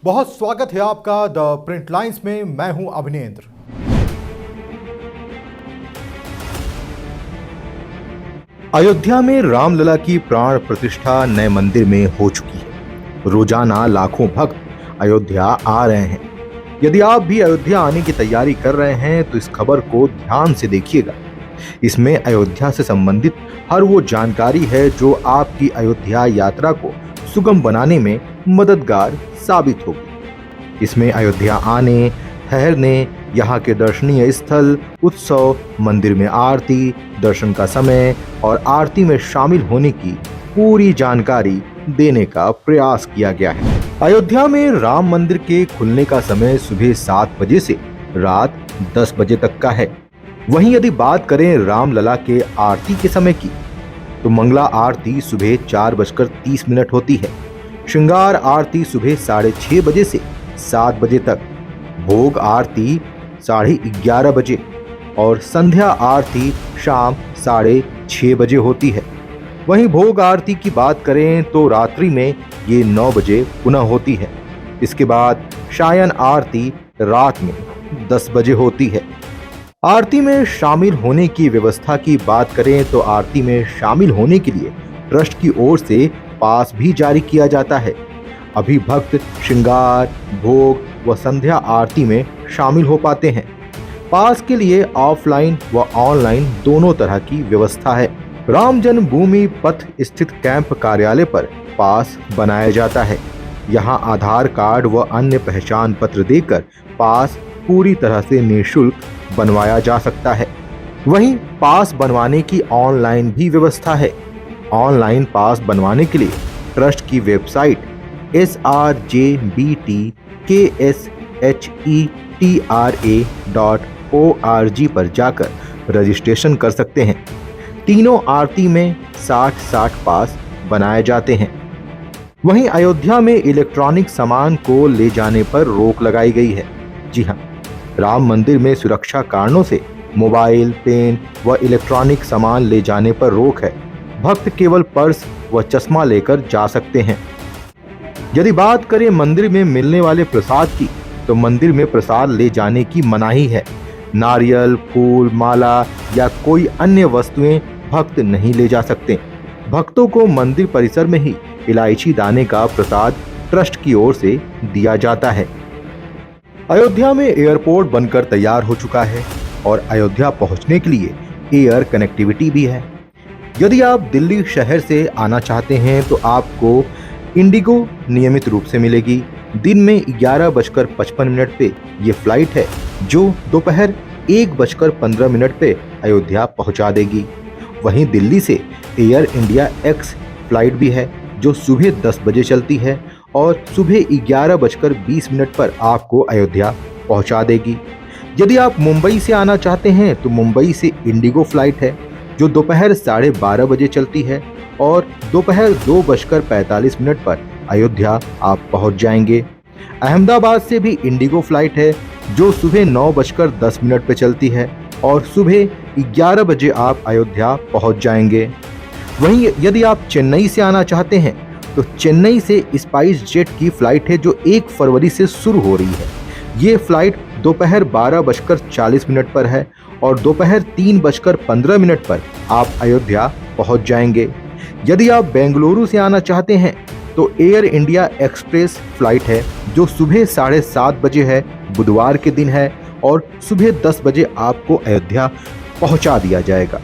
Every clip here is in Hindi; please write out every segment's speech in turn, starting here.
बहुत स्वागत है आपका द प्रिंट लाइंस में। मैं हूं अभिनेंद्र। अयोध्या में रामलला की प्राण प्रतिष्ठा नए मंदिर में हो चुकी है। रोजाना लाखों भक्त अयोध्या आ रहे हैं। यदि आप भी अयोध्या आने की तैयारी कर रहे हैं तो इस खबर को ध्यान से देखिएगा। इसमें अयोध्या से संबंधित हर वो जानकारी है जो आपकी अयोध्या यात्रा को सुगम बनाने में मददगार साबित होगी। इसमें अयोध्या आने, ठहरने, यहाँ के दर्शनीय स्थल, उत्सव, मंदिर में आरती, दर्शन का समय और आरती में शामिल होने की पूरी जानकारी देने का प्रयास किया गया है। अयोध्या में राम मंदिर के खुलने का समय सुबह 7 बजे से रात 10 बजे तक का है। वहीं यदि बात करें रामलला के आरती के समय की, तो मंगला आरती सुबह 4:30 होती है। श्रृंगार आरती सुबह 6:30 बजे से 7 बजे तक, भोग आरती 11:30 बजे और संध्या आरती शाम 6:30 बजे होती है। वहीं भोग आरती की बात करें तो रात्रि में ये 9 बजे पुनः होती है। इसके बाद सायं आरती रात में 10 बजे होती है। आरती में शामिल होने की व्यवस्था की बात करें तो आरती में शामिल होने के लिए ट्रस्ट की ओर से पास भी जारी किया जाता है। अभी भक्त श्रृंगार, भोग व संध्या आरती में शामिल हो पाते हैं। पास के लिए ऑफलाइन व ऑनलाइन दोनों तरह की व्यवस्था है। राम जन्मभूमि पथ स्थित कैंप कार्यालय पर पास बनाया जाता है। यहाँ आधार कार्ड व अन्य पहचान पत्र देकर पास पूरी तरह से निःशुल्क बनवाया जा सकता है। वहीं पास बनवाने की ऑनलाइन भी व्यवस्था है। ऑनलाइन पास बनवाने के लिए ट्रस्ट की वेबसाइट srjbtkshtra.org पर जाकर रजिस्ट्रेशन कर सकते हैं। तीनों आरती में 60-60 पास बनाए जाते हैं। वहीं अयोध्या में इलेक्ट्रॉनिक सामान को ले जाने पर रोक लगाई गई है। जी हां, राम मंदिर में सुरक्षा कारणों से मोबाइल, पेन व इलेक्ट्रॉनिक सामान ले जाने पर रोक है। भक्त केवल पर्स व चश्मा लेकर जा सकते हैं। यदि बात करें मंदिर में मिलने वाले प्रसाद की, तो मंदिर में प्रसाद ले जाने की मनाही है। नारियल, फूल, माला या कोई अन्य वस्तुएं भक्त नहीं ले जा सकते। भक्तों को मंदिर परिसर में ही इलायची दाने का प्रसाद ट्रस्ट की ओर से दिया जाता है। अयोध्या में एयरपोर्ट बनकर तैयार हो चुका है और अयोध्या पहुंचने के लिए एयर कनेक्टिविटी भी है। यदि आप दिल्ली शहर से आना चाहते हैं तो आपको इंडिगो नियमित रूप से मिलेगी। दिन में 11:55 पे ये फ्लाइट है जो दोपहर 1:15 पे अयोध्या पहुंचा देगी। वहीं दिल्ली से एयर इंडिया एक्स फ्लाइट भी है जो सुबह 10 बजे चलती है और सुबह 11:20 पर आपको अयोध्या पहुंचा देगी। यदि आप मुंबई से आना चाहते हैं तो मुंबई से इंडिगो फ्लाइट है जो दोपहर 12:30 बजे चलती है और दोपहर 2:45 पर अयोध्या आप पहुंच जाएंगे। अहमदाबाद से भी इंडिगो फ्लाइट है जो सुबह 9:10 पर चलती है और सुबह 11 बजे आप अयोध्या पहुंच जाएंगे। वहीं यदि आप चेन्नई से आना चाहते हैं तो चेन्नई से स्पाइस जेट की फ्लाइट है जो 1 फरवरी से शुरू हो रही है। ये फ्लाइट दोपहर 12:40 पर है और दोपहर 3:15 पर आप अयोध्या पहुंच जाएंगे। यदि आप बेंगलुरु से आना चाहते हैं तो एयर इंडिया एक्सप्रेस फ्लाइट है जो सुबह 7:30 बजे है, बुधवार के दिन है और सुबह 10 बजे आपको अयोध्या पहुंचा दिया जाएगा।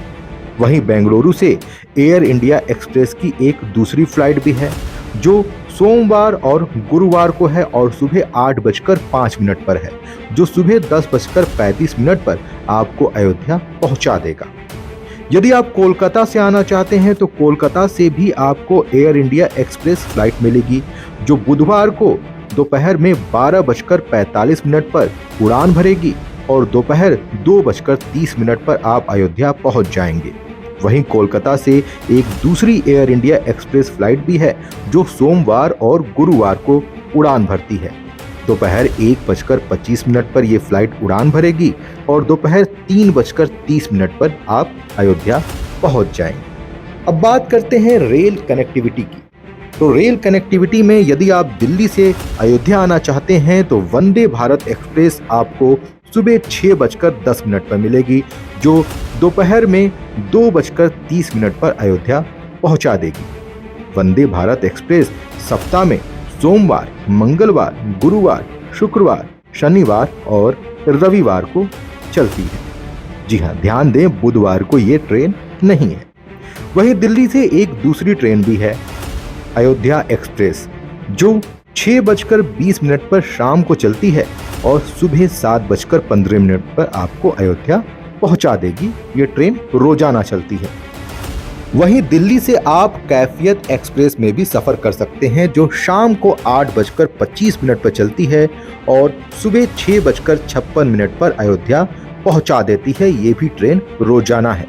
वहीं बेंगलुरु से एयर इंडिया एक्सप्रेस की एक दूसरी फ्लाइट भी है जो सोमवार और गुरुवार को है और सुबह 8:05 पर है जो सुबह 10:35 पर आपको अयोध्या पहुंचा देगा। यदि आप कोलकाता से आना चाहते हैं तो कोलकाता से भी आपको एयर इंडिया एक्सप्रेस फ्लाइट मिलेगी जो बुधवार को दोपहर में 12:45 पर उड़ान भरेगी और दोपहर 2:30 पर आप अयोध्या पहुंच जाएंगे। वहीं कोलकाता से एक दूसरी एयर इंडिया एक्सप्रेस फ्लाइट भी है जो सोमवार और गुरुवार को उड़ान भरती है। दोपहर 1:25 पर यह फ्लाइट उड़ान भरेगी और दोपहर 3:30 पर आप अयोध्या पहुंच जाएंगे। अब बात करते हैं रेल कनेक्टिविटी की। तो रेल कनेक्टिविटी में यदि आप दिल्ली से अयोध्या आना चाहते हैं तो वंदे भारत एक्सप्रेस आपको सुबह 6:10 पर मिलेगी, जो दोपहर में 2:30 पर अयोध्या पहुंचा देगी। वंदे भारत एक्सप्रेस सप्ताह में सोमवार, मंगलवार, गुरुवार, शुक्रवार, शनिवार और रविवार को चलती है। जी हाँ, ध्यान दें, बुधवार को ये ट्रेन नहीं है। वहीं दिल्ली से एक दूसरी ट्रेन भी है, अयोध्या एक्सप्रेस, जो 6:20 पर शाम को चलती है और सुबह 7:15 पर आपको अयोध्या पहुंचा देगी। ये ट्रेन रोजाना चलती है। वहीं दिल्ली से आप कैफियत एक्सप्रेस में भी सफर कर सकते हैं, जो शाम को 8:25 पर चलती है और सुबह 6:56 पर अयोध्या पहुंचा देती है। ये भी ट्रेन रोजाना है।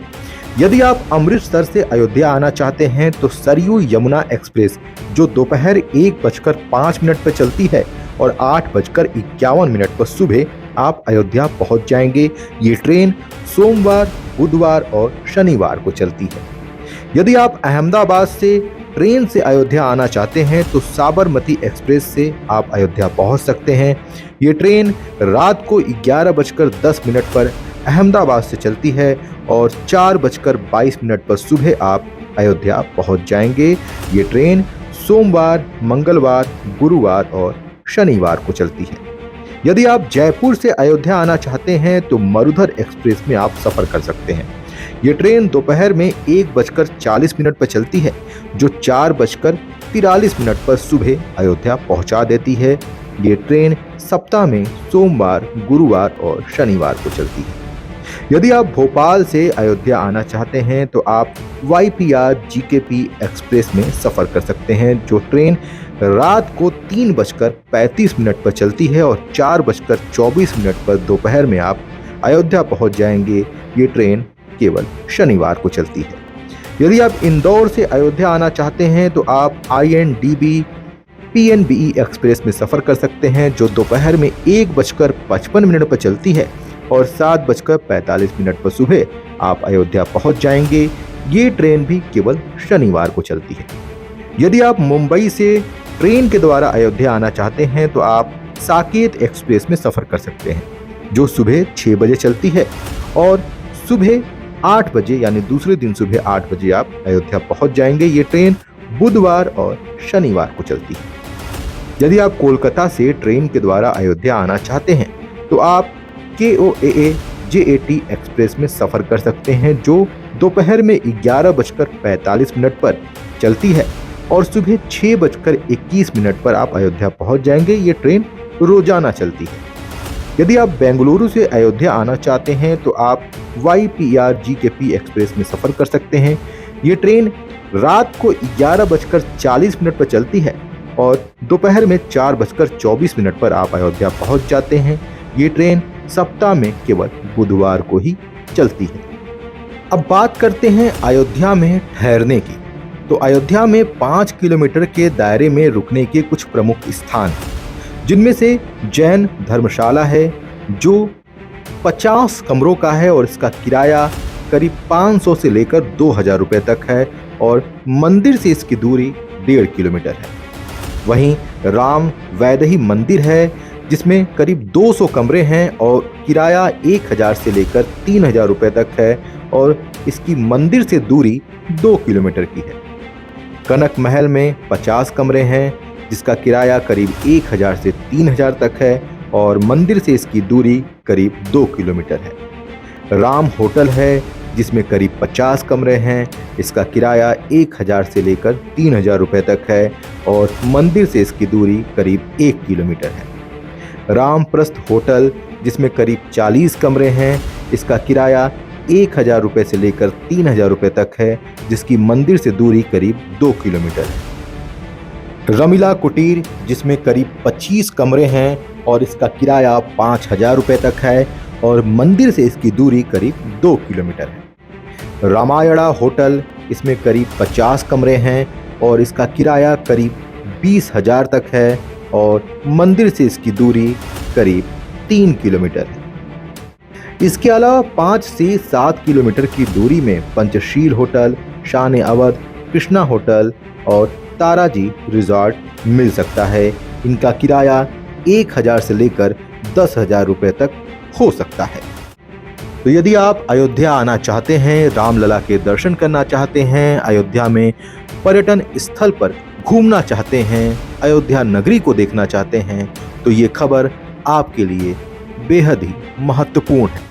यदि आप अमृतसर से अयोध्या आना चाहते हैं तो सरयू यमुना एक्सप्रेस, जो दोपहर 1:05 पर चलती है और 8:51 पर सुबह आप अयोध्या पहुंच जाएंगे। ये ट्रेन सोमवार, बुधवार और शनिवार को चलती है। यदि आप अहमदाबाद से ट्रेन से अयोध्या आना चाहते हैं तो साबरमती एक्सप्रेस से आप अयोध्या पहुंच सकते हैं। ये ट्रेन रात को 11:10 पर अहमदाबाद से चलती है और 4:22 पर सुबह आप अयोध्या पहुंच जाएंगे। ये ट्रेन सोमवार, मंगलवार, गुरुवार और शनिवार को चलती है। यदि आप जयपुर से अयोध्या आना चाहते हैं तो मरुधर एक्सप्रेस में आप सफर कर सकते हैं। ये ट्रेन दोपहर में 1:40 पर चलती है, जो 4:43 पर सुबह अयोध्या पहुंचा देती है। ये ट्रेन सप्ताह में सोमवार, गुरुवार और शनिवार को चलती है। यदि आप भोपाल से अयोध्या आना चाहते हैं तो आप YPR GKP एक्सप्रेस में सफर कर सकते हैं, जो ट्रेन रात को 3:35 पर चलती है और 4:24 पर दोपहर में आप अयोध्या पहुंच जाएंगे। ये ट्रेन केवल शनिवार को चलती है। यदि आप इंदौर से अयोध्या आना चाहते हैं तो आप INDB PNBE एक्सप्रेस में सफर कर सकते हैं, जो दोपहर में 1:55 पर चलती है और 7:45 पर सुबह आप अयोध्या पहुंच जाएंगे। ये ट्रेन भी केवल शनिवार को चलती है। यदि आप मुंबई से ट्रेन के द्वारा अयोध्या आना चाहते हैं तो आप साकेत एक्सप्रेस में सफर कर सकते हैं, जो सुबह 6 बजे चलती है और सुबह 8 बजे यानी दूसरे दिन सुबह 8 बजे आप अयोध्या पहुंच जाएंगे। ये ट्रेन बुधवार और शनिवार को चलती है। यदि आप कोलकाता से ट्रेन के द्वारा अयोध्या आना चाहते हैं तो आप KOAA JAT एक्सप्रेस में सफर कर सकते हैं, जो दोपहर में 11:45 पर चलती है और सुबह 6:21 पर आप अयोध्या पहुंच जाएंगे। ये ट्रेन रोजाना चलती है। यदि आप बेंगलुरु से अयोध्या आना चाहते हैं तो आप YPR GKP एक्सप्रेस में सफर कर सकते हैं। ये ट्रेन रात को 11:40 पर चलती है और दोपहर में 4:24 पर आप अयोध्या पहुंच जाते हैं। ये ट्रेन सप्ताह में केवल बुधवार को ही चलती है। अब बात करते हैं अयोध्या में ठहरने की। तो अयोध्या में 5 किलोमीटर के दायरे में रुकने के कुछ प्रमुख स्थान हैं, जिनमें से जैन धर्मशाला है, जो 50 कमरों का है और इसका किराया करीब 500 से लेकर 2000 रुपये तक है और मंदिर से इसकी दूरी 1.5 किलोमीटर है। वहीं राम वैदही मंदिर है, जिसमें करीब 200 कमरे हैं और किराया 1000 से लेकर 3000 रुपये तक है और इसकी मंदिर से दूरी 2 किलोमीटर की है। कनक महल में 50 कमरे हैं, जिसका किराया करीब 1000 से 3000 तक है और मंदिर से इसकी दूरी करीब 2 किलोमीटर है। राम होटल है, जिसमें करीब 50 कमरे हैं, इसका किराया 1000 से लेकर 3000 रुपये तक है और मंदिर से इसकी दूरी करीब 1 किलोमीटर है। रामप्रस्थ होटल, जिसमें करीब 40 कमरे हैं, इसका किराया 1000 रुपये से लेकर 3000 रुपये तक है, जिसकी मंदिर से दूरी करीब 2 किलोमीटर है। रमीला कुटीर, जिसमें करीब 25 कमरे हैं और इसका किराया 5000 रुपये तक है और मंदिर से इसकी दूरी करीब 2 किलोमीटर है। रामायणा होटल, इसमें करीब 50 कमरे हैं और इसका किराया करीब 20,000 तक है और मंदिर से इसकी दूरी करीब 3 किलोमीटर है। इसके अलावा 5 से 7 किलोमीटर की दूरी में पंचशील होटल, शान अवध, कृष्णा होटल और ताराजी रिजॉर्ट मिल सकता है। इनका किराया 1000 से लेकर 10,000 रुपए तक हो सकता है। तो यदि आप अयोध्या आना चाहते हैं, रामलला के दर्शन करना चाहते हैं, अयोध्या में पर्यटन स्थल पर घूमना चाहते हैं, अयोध्या नगरी को देखना चाहते हैं, तो ये खबर आपके लिए बेहद ही महत्वपूर्ण है।